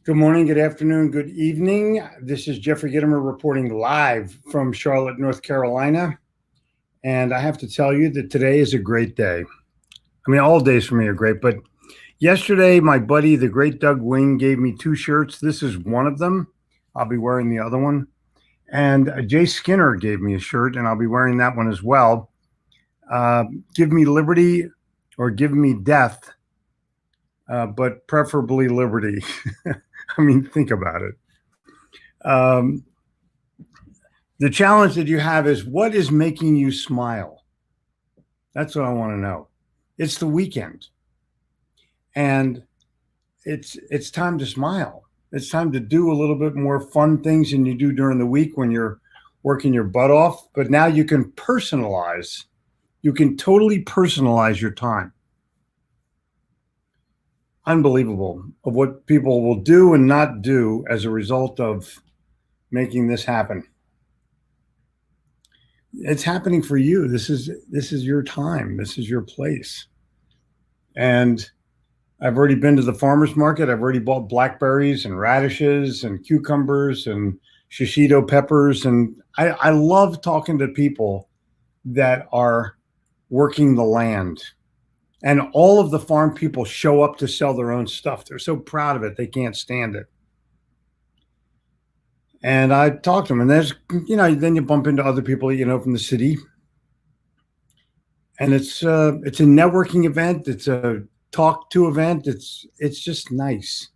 Good morning, good afternoon, good evening. This is Jeffrey Gittimer reporting live from Charlotte, North Carolina. And I have to tell you that today is a great day. I mean, all days for me are great, but yesterday, my buddy, the great Doug Wing, gave me two shirts. This is one of them. I'll be wearing the other one. And Jay Skinner gave me a shirt, and I'll be wearing that one as well. Give me liberty or give me death, but preferably liberty. I mean, think about it. The challenge that you have is, what is making you smile? That's what I want to know. It's the weekend. And it's time to smile. It's time to do a little bit more fun things than you do during the week when you're working your butt off. But now you can personalize. You can totally personalize your time. Unbelievable of what people will do and not do as a result of making this happen. It's happening for you. This is your time. This is your place. And I've already been to the farmer's market. I've already bought blackberries and radishes and cucumbers and shishito peppers. And I love talking to people that are working the land. And all of the farm people show up to sell their own stuff. They're so proud of it. They can't stand it. And I talk to them, and there's, then you bump into other people, from the city. And it's a networking event. It's a talk to event. It's just nice.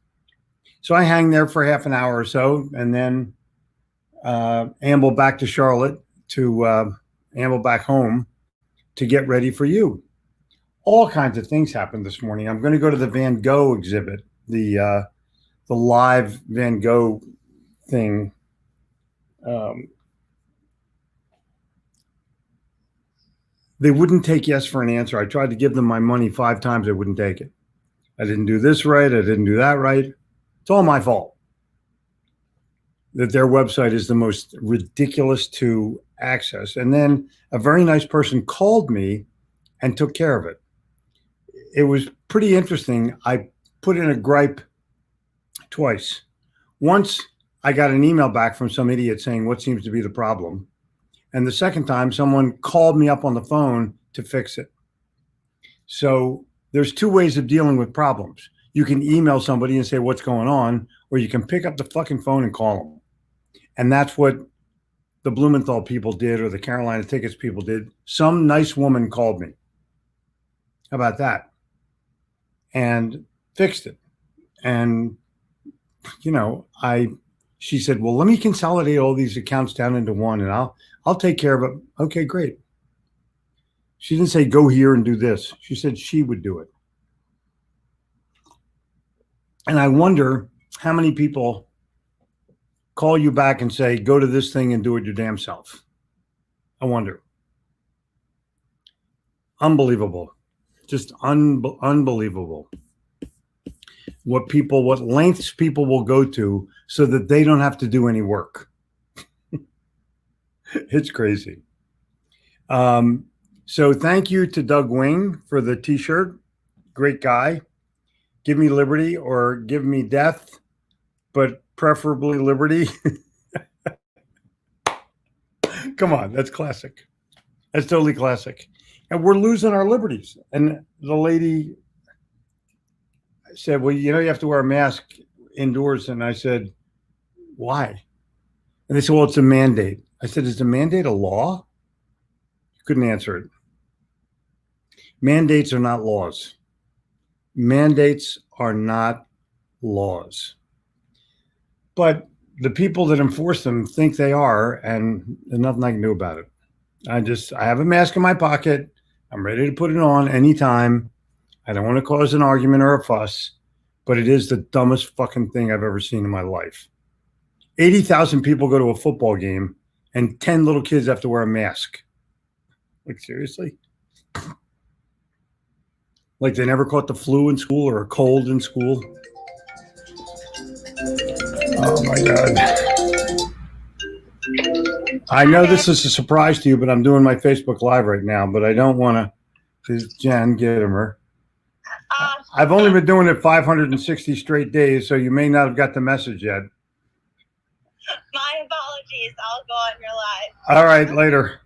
So I hang there for half an hour or so, and then amble back to Charlotte to amble back home to get ready for you. All kinds of things happened this morning. I'm going to go to the Van Gogh exhibit, the live Van Gogh thing. They wouldn't take yes for an answer. I tried to give them my money 5 times. They wouldn't take it. I didn't do this right. I didn't do that right. It's all my fault that their website is the most ridiculous to access. And then a very nice person called me and took care of it. It was pretty interesting. I put in a gripe twice. Once I got an email back from some idiot saying, what seems to be the problem? And the second time, someone called me up on the phone to fix it. So there's 2 ways of dealing with problems. You can email somebody and say, what's going on? Or you can pick up the fucking phone and call them. And that's what the Blumenthal people did, or the Carolina Tickets people did. Some nice woman called me. How about that? And fixed it. And, she said, well, let me consolidate all these accounts down into one, and I'll take care of it. Okay, great. She didn't say, go here and do this. She said she would do it. And I wonder how many people call you back and say, go to this thing and do it your damn self. I wonder. Unbelievable. Just unbelievable. What lengths people will go to so that they don't have to do any work. It's crazy. So thank you to Doug Wing for the t-shirt. Great guy. Give me liberty or give me death, but preferably liberty. Come on, that's classic. That's totally classic. And we're losing our liberties. And the lady said, well, you have to wear a mask indoors. And I said, why? And they said, well, it's a mandate. I said, is the mandate a law? Couldn't answer it. Mandates are not laws. Mandates are not laws. But the people that enforce them think they are, and there's nothing I can do about it. I have a mask in my pocket. I'm ready to put it on anytime. I don't want to cause an argument or a fuss, but it is the dumbest fucking thing I've ever seen in my life. 80,000 people go to a football game and 10 little kids have to wear a mask. Like, seriously? Like they never caught the flu in school or a cold in school? Oh my God. I know this is a surprise to you, but I'm doing my Facebook Live right now, but I don't want to. This is Jen Gittimer. I've only been doing it 560 straight days, so you may not have got the message yet. My apologies. I'll go on your live. All right, later.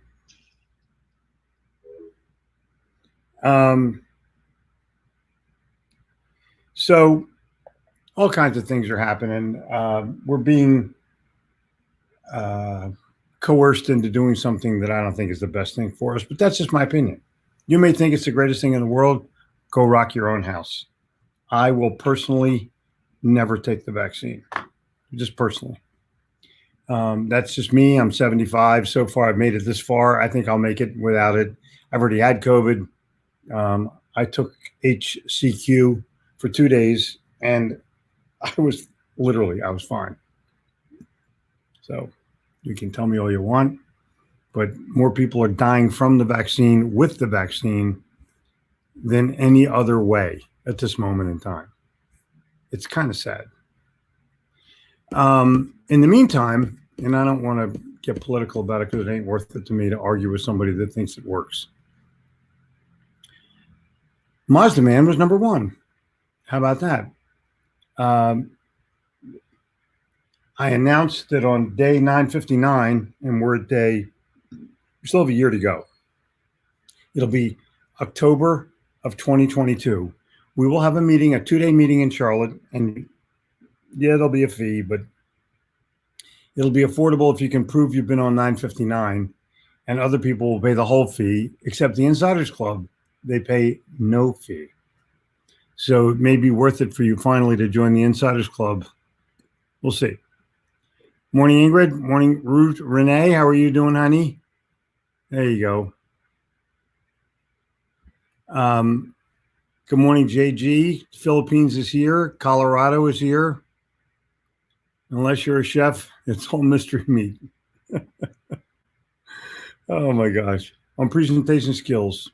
So all kinds of things are happening. We're being coerced into doing something that I don't think is the best thing for us, but that's just my opinion. You may think it's the greatest thing in the world. Go rock your own house. I will personally never take the vaccine, just personally. That's just me. I'm 75. So far, I've made it this far. I think I'll make it without it. I've already had COVID. I took HCQ for 2 days, and I was fine. So you can tell me all you want, but more people are dying from the vaccine with the vaccine than any other way at this moment in time. It's kind of sad. In the meantime, and I don't want to get political about it because it ain't worth it to me to argue with somebody that thinks it works. Mazda Man was number one. How about that? I announced that on day 959, and we're at we still have a year to go. It'll be October of 2022. We will have a 2-day meeting in Charlotte, and yeah, there'll be a fee, but it'll be affordable if you can prove you've been on 959, and other people will pay the whole fee, except the Insiders Club. They pay no fee. So it may be worth it for you finally to join the Insiders Club. We'll see. Morning, Ingrid. Morning, Ruth. Renee, how are you doing, honey? There you go. Good morning, JG. Philippines is here. Colorado is here. Unless you're a chef, it's all mystery meat. Oh my gosh. On presentation skills,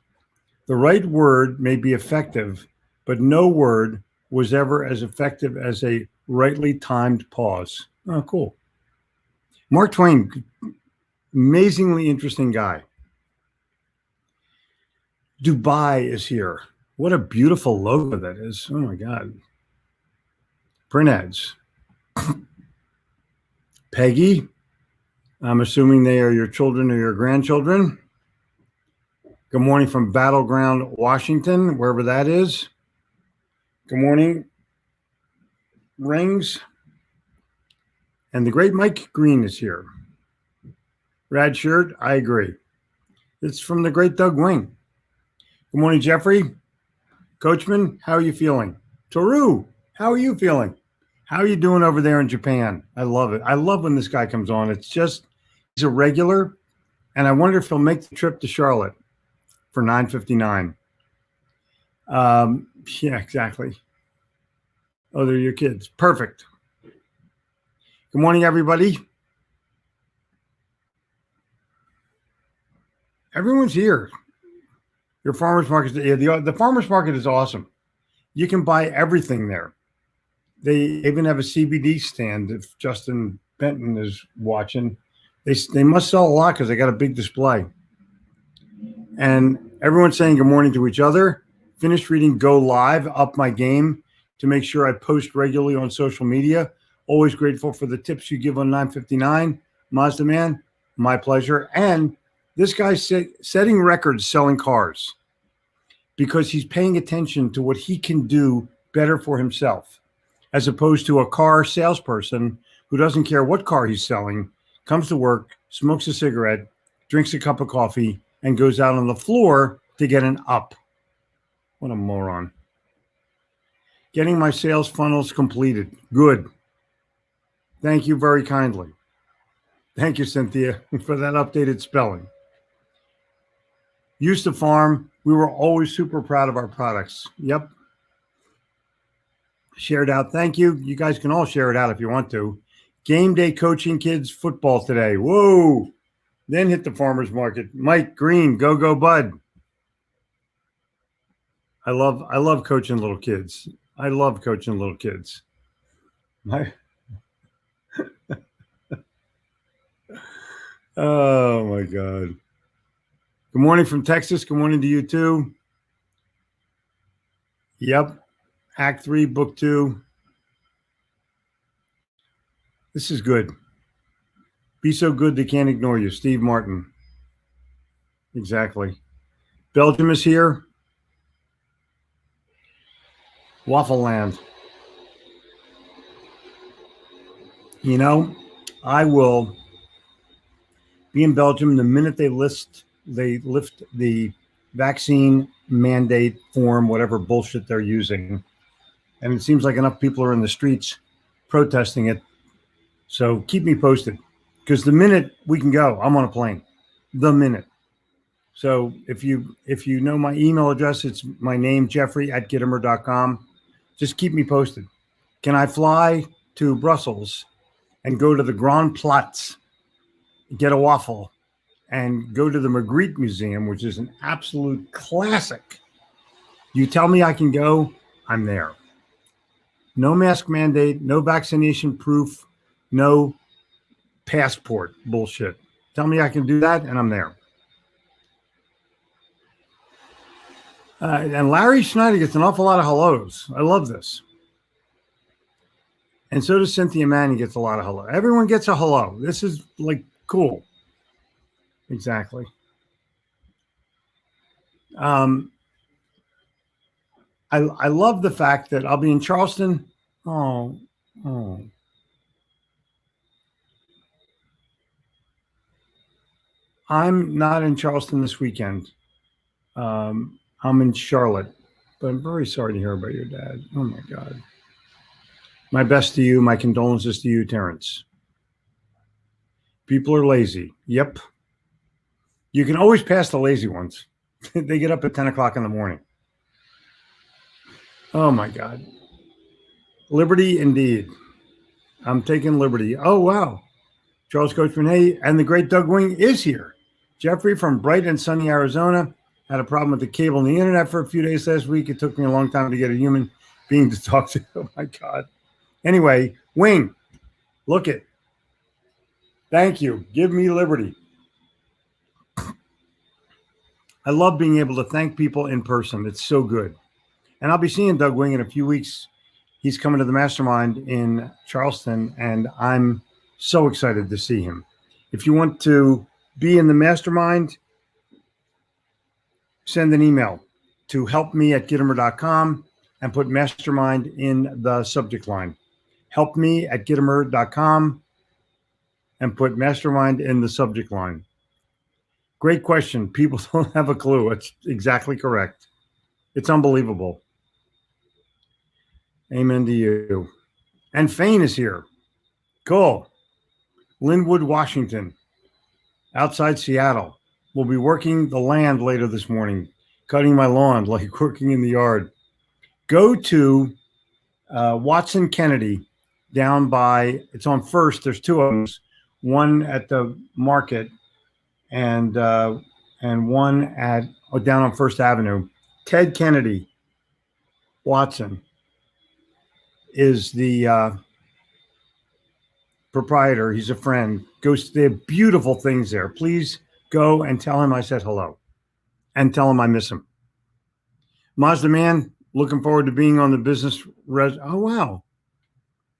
the right word may be effective, but no word was ever as effective as a rightly timed pause. Oh, cool. Mark Twain, amazingly interesting guy. Dubai is here. What a beautiful logo that is. Oh my God. Print ads. Peggy, I'm assuming they are your children or your grandchildren. Good morning from Battleground, Washington, wherever that is. Good morning, Rings. And the great Mike Green is here. Rad shirt, I agree. It's from the great Doug Wing. Good morning, Jeffrey. Coachman, how are you feeling? Toru, how are you feeling? How are you doing over there in Japan? I love it. I love when this guy comes on. It's just, he's a regular, and I wonder if he'll make the trip to Charlotte for 9:59. Yeah, exactly. Oh, they're your kids. Perfect. Good morning, everybody. Everyone's here. Your farmer's market, the farmer's market is awesome. You can buy everything there. They even have a CBD stand. If Justin Benton is watching, they must sell a lot because they got a big display. And everyone's saying good morning to each other. Finished reading Go Live, up my game to make sure I post regularly on social media. Always grateful for the tips you give on 959. Mazda Man, my pleasure. And this guy's setting records selling cars because he's paying attention to what he can do better for himself, as opposed to a car salesperson who doesn't care what car he's selling, comes to work, smokes a cigarette, drinks a cup of coffee, and goes out on the floor to get an up. What a moron. Getting my sales funnels completed. Good. Thank you very kindly. Thank you, Cynthia, for that updated spelling. Used to farm. We were always super proud of our products. Yep. Shared out. Thank you. You guys can all share it out if you want to. Game day coaching kids football today. Whoa. Then hit the farmer's market. Mike Green, go bud. I love coaching little kids. I love coaching little kids. Oh my God. Good morning from Texas. Good morning to you too. Yep. Act 3, Book 2. This is good. Be so good they can't ignore you. Steve Martin. Exactly. Belgium is here. Waffle Land. You know, I will be in Belgium the minute they lift the vaccine mandate form, whatever bullshit they're using. And it seems like enough people are in the streets protesting it. So keep me posted, because the minute we can go, I'm on a plane. The minute. So if you know my email address, it's my name, Jeffrey@Gittimer.com. Just keep me posted. Can I fly to Brussels and go to the Grand Platz, get a waffle, and go to the Magritte Museum, which is an absolute classic? You tell me I can go, I'm there. No mask mandate, no vaccination proof, no passport bullshit. Tell me I can do that, and I'm there. And Larry Schneider gets an awful lot of hellos. I love this. And so does Cynthia Manning, gets a lot of hello. Everyone gets a hello. This is like cool. Exactly. I love the fact that I'll be in Charleston. Oh. I'm not in Charleston this weekend. I'm in Charlotte, but I'm very sorry to hear about your dad. Oh my God. My best to you. My condolences to you, Terrence. People are lazy. Yep. You can always pass the lazy ones. They get up at 10 o'clock in the morning. Oh my God. Liberty indeed. I'm taking liberty. Oh, wow. Charles Coachman, hey, and the great Doug Wing is here. Jeffrey from bright and sunny Arizona had a problem with the cable and the internet for a few days last week. It took me a long time to get a human being to talk to. Oh my God. Anyway, Wing, look it. Thank you. Give me liberty. I love being able to thank people in person. It's so good. And I'll be seeing Doug Wing in a few weeks. He's coming to the mastermind in Charleston, and I'm so excited to see him. If you want to be in the mastermind, send an email to helpme@Gittimer.com and put mastermind in the subject line. Helpme@Gittimer.com and put mastermind in the subject line. Great question. People don't have a clue. It's exactly correct. It's unbelievable. Amen to you. And Fane is here. Cool. Linwood, Washington, outside Seattle. We'll be working the land later this morning, cutting my lawn, like working in the yard. Go to Watson Kennedy down by, it's on First. There's two of them, one at the market and one at down on First Avenue. Ted Kennedy Watson is the proprietor. He's a friend. They have beautiful things there. Please go and tell him I said hello, and tell him I miss him. Mazda Man, looking forward to being on the business. Oh, wow.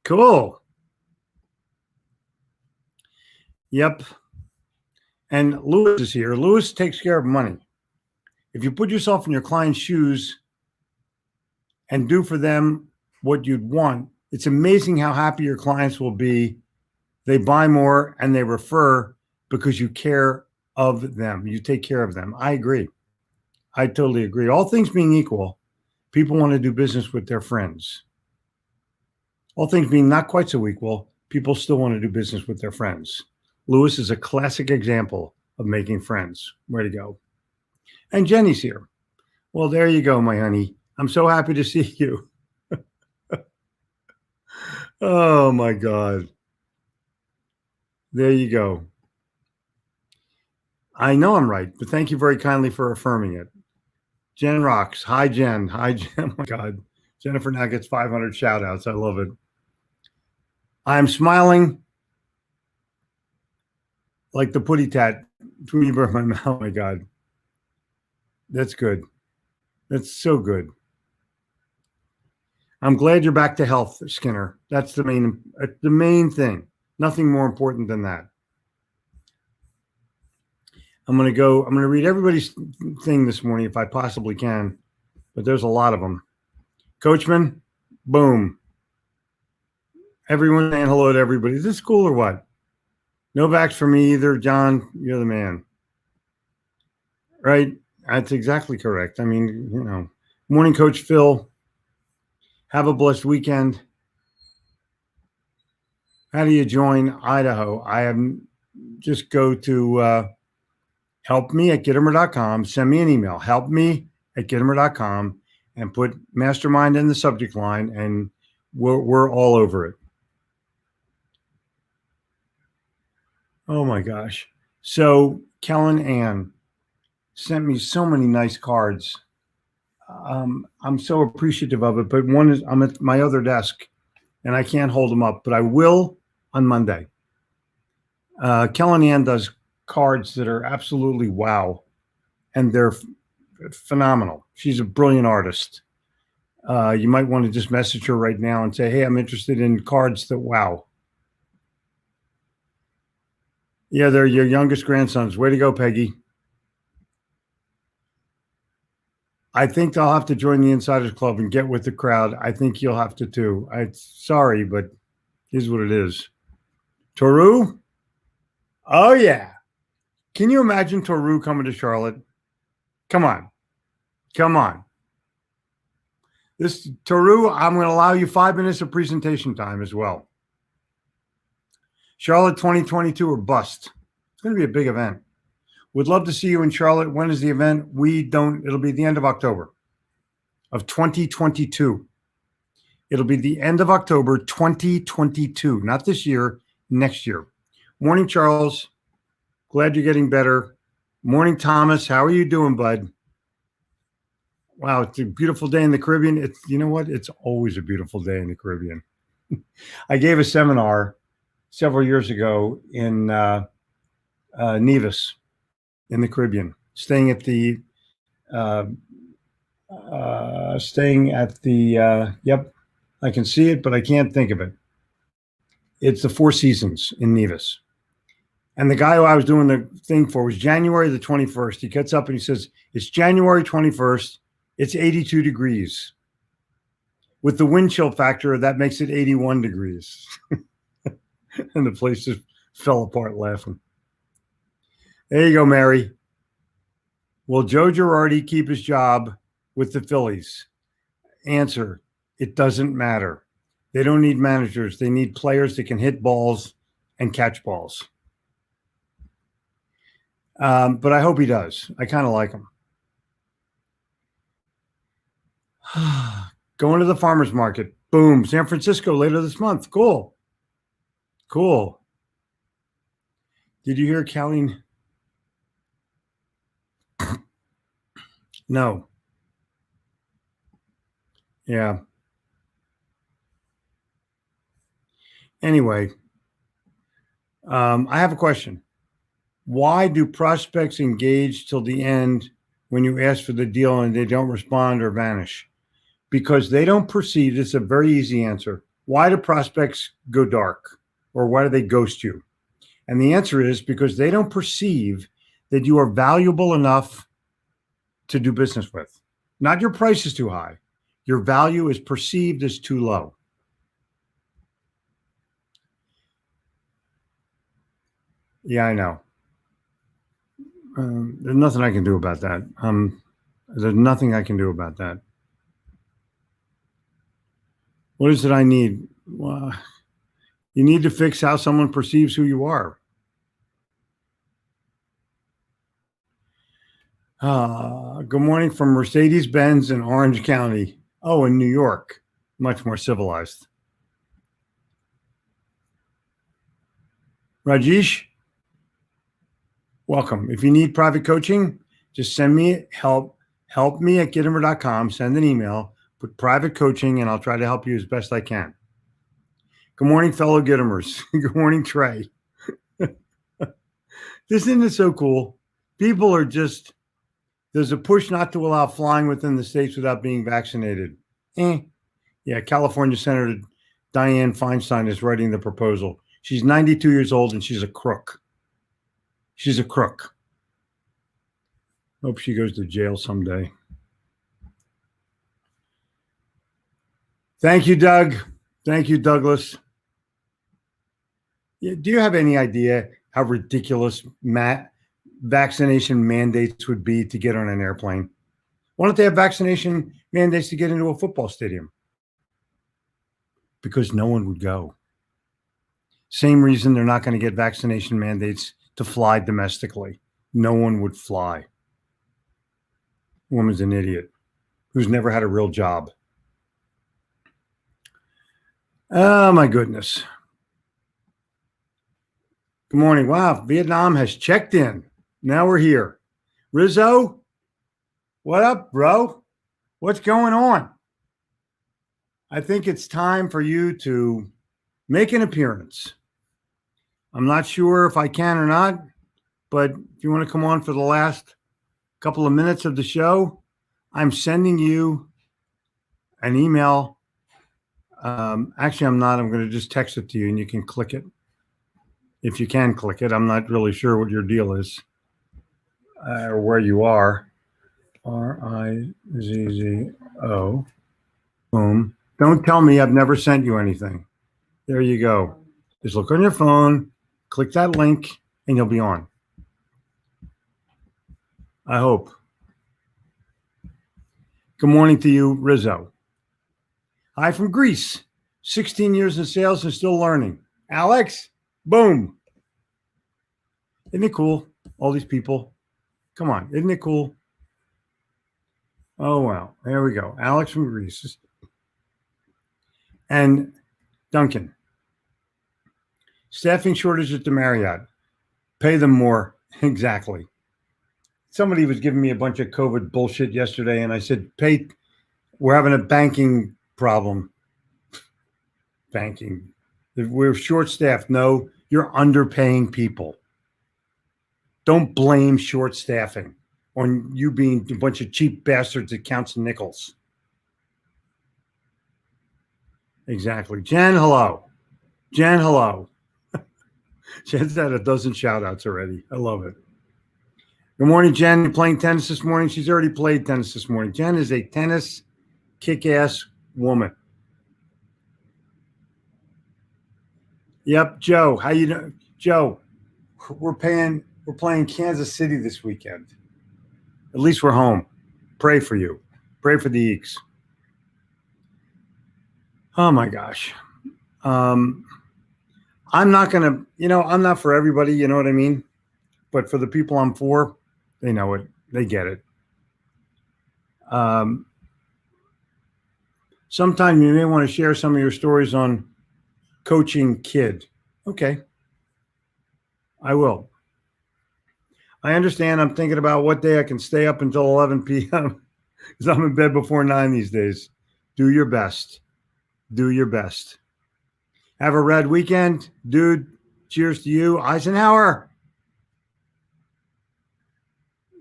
Cool. Yep. And Lewis is here. Lewis takes care of money. If you put yourself in your client's shoes and do for them what you'd want, it's amazing how happy your clients will be. They buy more and they refer because you care of them. You take care of them. I agree. I totally agree. All things being equal, people want to do business with their friends. All things being not quite so equal, people still want to do business with their friends. Lewis is a classic example of making friends. Way to go. And Jenny's here. Well, there you go, my honey. I'm so happy to see you. Oh, my God. There you go. I know I'm right, but thank you very kindly for affirming it. Jen rocks. Hi, Jen. Hi, Jen. Oh, my God. Jennifer now gets 500 shout outs. I love it. I'm smiling like the putty tat between my mouth. Oh, my God. That's good. That's so good. I'm glad you're back to health, Skinner. That's the main thing. Nothing more important than that. I'm going to read everybody's thing this morning if I possibly can, but there's a lot of them. Coachman, boom. Everyone saying hello to everybody. Is this cool or what? No backs for me either. John, you're the man. Right? That's exactly correct. I mean, morning, Coach Phil. Have a blessed weekend. How do you join Idaho? Just go to helpme@gittimer.com. Send me an email, helpme@gittimer.com, and put mastermind in the subject line, and we're all over it. Oh my gosh. So Kellen Ann sent me so many nice cards. I'm so appreciative of it, but I'm at my other desk and I can't hold them up, but I will on Monday. Kellen Ann does cards that are absolutely wow, and they're phenomenal. She's a brilliant artist. You might want to just message her right now and say, hey, I'm interested in cards that wow. Yeah, they're your youngest grandsons. Way to go, Peggy. I think they'll have to join the Insiders Club and get with the crowd. I think you'll have to too. Sorry, but here's what it is. Toru? Oh, yeah. Can you imagine Toru coming to Charlotte? Come on. This Toru, I'm going to allow you 5 minutes of presentation time as well. Charlotte 2022 or bust. It's going to be a big event. Would love to see you in Charlotte. When is the event? It'll be the end of October of 2022. It'll be the end of October 2022, not this year, next year. Morning, Charles. Glad you're getting better. Morning, Thomas. How are you doing, bud? Wow, it's a beautiful day in the Caribbean. You know what? It's always a beautiful day in the Caribbean. I gave a seminar several years ago in Nevis in the Caribbean, staying at the yep, I can see it, but I can't think of it. It's the Four Seasons in Nevis. And the guy who I was doing the thing for was January the 21st. He gets up and he says, it's January 21st. It's 82 degrees. With the wind chill factor, that makes it 81 degrees. And the place just fell apart laughing. There you go, Mary. Will Joe Girardi keep his job with the Phillies? Answer, it doesn't matter. They don't need managers. They need players that can hit balls and catch balls. But I hope he does. I kind of like him. Going to the farmer's market. Boom. San Francisco later this month. Cool. Did you hear Colleen? No. Yeah. Anyway, I have a question. Why do prospects engage till the end when you ask for the deal and they don't respond or vanish? Because they don't perceive, it's a very easy answer. Why do prospects go dark, or why do they ghost you? And the answer is because they don't perceive that you are valuable enough to do business with. Not your price is too high. Your value is perceived as too low. Yeah, I know. There's nothing I can do about that. There's nothing I can do about that. What is it I need? Well, you need to fix how someone perceives who you are. Good morning from Mercedes-Benz in Orange County. Oh, in New York. Much more civilized. Rajesh, welcome. If you need private coaching, just send me helpme@gittimer.com. Send an email, put private coaching, and I'll try to help you as best I can. Good morning, fellow Gittimers. Good morning, Trey. Isn't it so cool? People are just, there's a push not to allow flying within the states without being vaccinated. Yeah, California Senator Dianne Feinstein is writing the proposal. She's 92 years old and she's a crook. She's a crook. Hope she goes to jail someday. Thank you, Doug. Thank you, Douglas. Do you have any idea how ridiculous vaccination mandates would be to get on an airplane? Why don't they have vaccination mandates to get into a football stadium? Because no one would go. Same reason they're not going to get vaccination mandates to fly domestically. No one would fly. Woman's an idiot who's never had a real job. Oh, my goodness. Good morning. Wow, Vietnam has checked in. Now we're here. Rizzo, what up, bro? What's going on? I think it's time for you to make an appearance. I'm not sure if I can or not, but if you want to come on for the last couple of minutes of the show, I'm sending you an email. Actually, I'm not. I'm going to just text it to you and you can click it. If you can click it. I'm not really sure what your deal is or where you are. Rizzo. Boom. Don't tell me I've never sent you anything. There you go. Just look on your phone, click that link, and you'll be on. I hope. Good morning to you, Rizzo. Hi from Greece. 16 years in sales and still learning. Alex, boom. Isn't it cool? All these people. Come on. Isn't it cool? Oh, wow. There we go. Alex from Greece. And Duncan. Staffing shortage at the Marriott. Pay them more. Exactly. Somebody was giving me a bunch of COVID bullshit yesterday, and I said, we're having a banking problem. Banking. We're short-staffed. No, you're underpaying people. Don't blame short staffing on you being a bunch of cheap bastards that counts nickels. Exactly. Jen, hello. Jen, hello. Jen's had a dozen shout-outs already. I love it. Good morning, Jen. You're playing tennis this morning? She's already played tennis this morning. Jen is a tennis kick-ass woman. Yep, Joe. How you doing? Joe, we're playing Kansas City this weekend. At least we're home. Pray for you. Pray for the Eeks. Oh my gosh. I'm not going to, I'm not for everybody, you know what I mean? But for the people I'm for, they know it. They get it. Sometime you may want to share some of your stories on coaching kid. Okay. I will. I understand. I'm thinking about what day I can stay up until 11 p.m. because I'm in bed before 9 these days. Do your best. Do your best. Have a rad weekend. Dude, cheers to you. Eisenhower.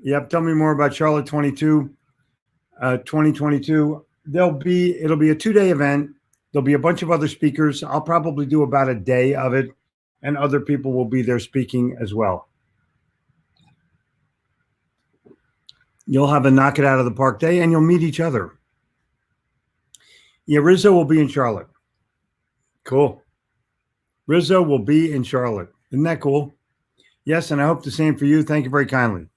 Yep. Tell me more about Charlotte 2022. It'll be a 2-day event. There'll be a bunch of other speakers. I'll probably do about a day of it, and other people will be there speaking as well. You'll have a knock it out of the park day, and you'll meet each other. Yeah, Rizzo will be in Charlotte. Cool. Rizzo will be in Charlotte. Isn't that cool? Yes, and I hope the same for you. Thank you very kindly.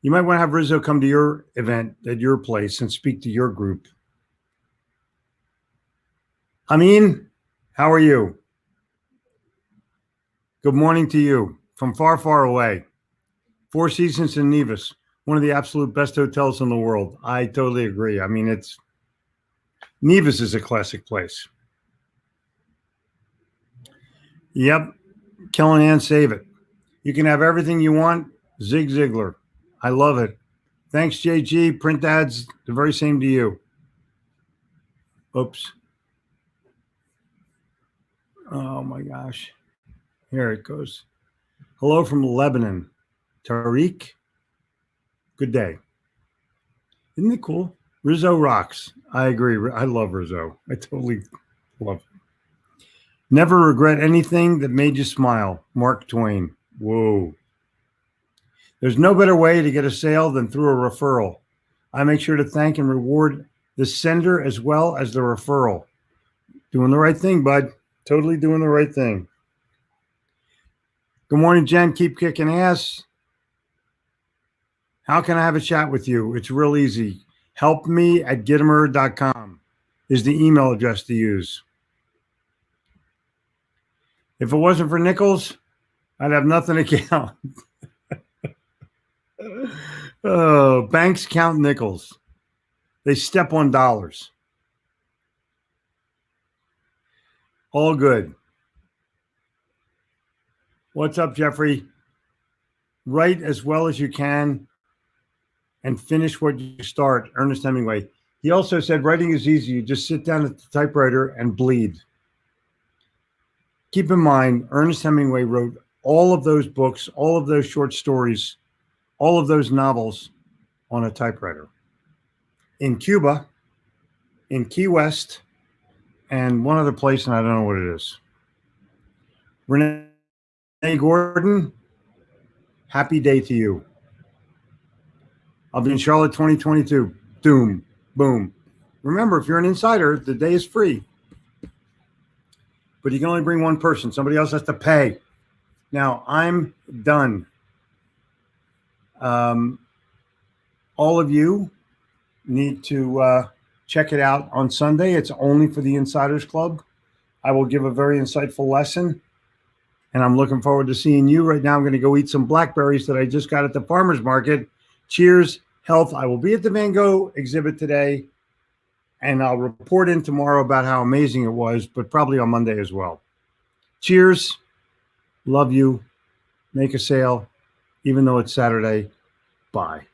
You might want to have Rizzo come to your event at your place and speak to your group. Amin, how are you? Good morning to you from far, far away. Four Seasons in Nevis, one of the absolute best hotels in the world. I totally agree. I mean, Nevis is a classic place. Yep. Kellyanne, save it. You can have everything you want. Zig Ziglar. I love it. Thanks, JG. Print ads, the very same to you. Oops. Oh, my gosh. Here it goes. Hello from Lebanon. Tariq, good day. Isn't it cool? Rizzo rocks. I agree. I love Rizzo. I totally love him. Never regret anything that made you smile. Mark Twain. Whoa. There's no better way to get a sale than through a referral. I make sure to thank and reward the sender as well as the referral. Doing the right thing, bud. Totally doing the right thing. Good morning, Jen. Keep kicking ass. How can I have a chat with you? It's real easy. helpme@gittimer.com is the email address to use. If it wasn't for nickels, I'd have nothing to count. Oh, banks count nickels. They step on dollars. All good. What's up, Jeffrey? Write as well as you can and finish what you start. Ernest Hemingway. He also said writing is easy. You just sit down at the typewriter and bleed. Keep in mind, Ernest Hemingway wrote all of those books, all of those short stories, all of those novels on a typewriter. In Cuba, in Key West, and one other place, and I don't know what it is. Renee Gordon, happy day to you. I'll be in Charlotte 2022. Doom, boom. Remember, if you're an insider, the day is free. But you can only bring one person. Somebody else has to pay. Now, I'm done. All of you need to check it out on Sunday. It's only for the Insiders Club. I will give a very insightful lesson, and I'm looking forward to seeing you. Right now, I'm going to go eat some blackberries that I just got at the farmer's market. Cheers, health. I will be at the Van Gogh exhibit today, and I'll report in tomorrow about how amazing it was, but probably on Monday as well. Cheers. Love you. Make a sale, even though it's Saturday. Bye.